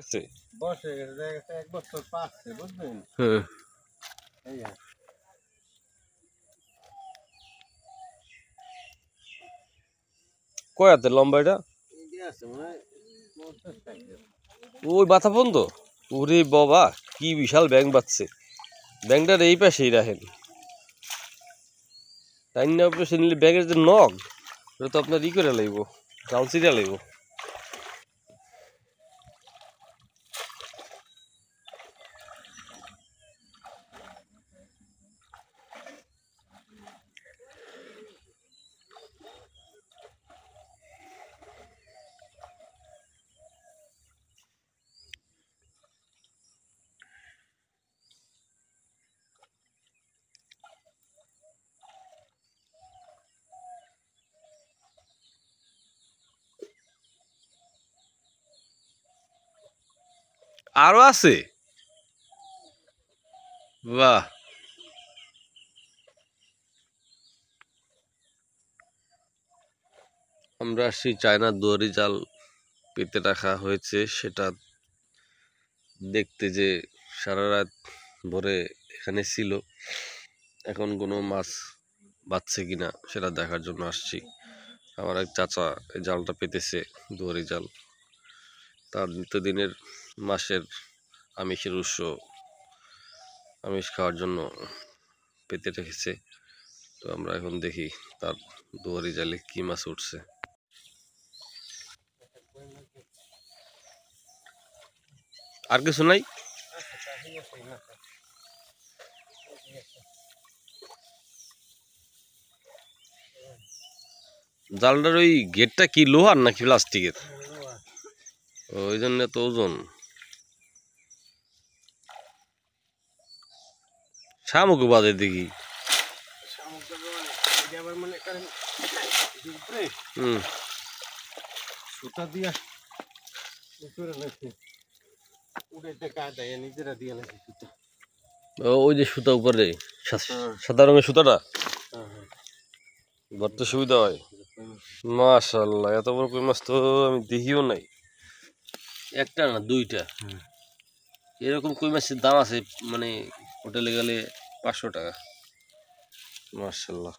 গেছে বসে গেছে 1 বছর পাচ্ছে বুঝলেন। হ্যাঁ এই কয় হাতে লম্বা এটা আছে মনে হয় 50 টাকা। ওই বাতা পর্যন্ত ওরে বাবা কি বিশাল ব্যাং বাচ্ছে ব্যাংটার এই পাশেই রাখেন তাই না পাশে নিলে ব্যাগের যে নখ ওটা তো আপনার ই করে লাগবো কাউন্সিটা লাগবো আরো আছে বাহ আমরা সেই চায়নার দুয়ারি জাল পেতে রাখা হয়েছে সেটা দেখতে যে সারা রাত ভরে এখানে ছিল এখন কোনো মাছ বাচ্ছে কিনা সেটা দেখার জন্য আসছি আমার এক চাচা এই জালটা পেতেছে দুয়ারি জাল তার নিত্যদিনের মাসের আমিষের উৎস আমিষ খাওয়ার জন্য পেতে রেখেছে তো আমরা এখন দেখি তার দুয়ারি জালে কি মাছ উঠছে আর কিছু নাই জালটার ওই গেটটা কি লোহার নাকি প্লাস্টিকের ওই জন্য তো ওজন শামুক বাদে দেখি সুতা দিয়া উপরে নাকি উড়াইতে কায়দা নিজেরা দিয়ে নাকি সুতা ওই যে সুতা উপরে সাদা রঙের সুতাটা ধরতে সুবিধা হয় মাশাআল্লাহ এত বড় কই মাছ তো আমি দেখিও নাই একটা না দুইটা এরকম কই মাছের দাম আছে মানে হোটেলে গেলে 500 টাকা মাশাআল্লাহ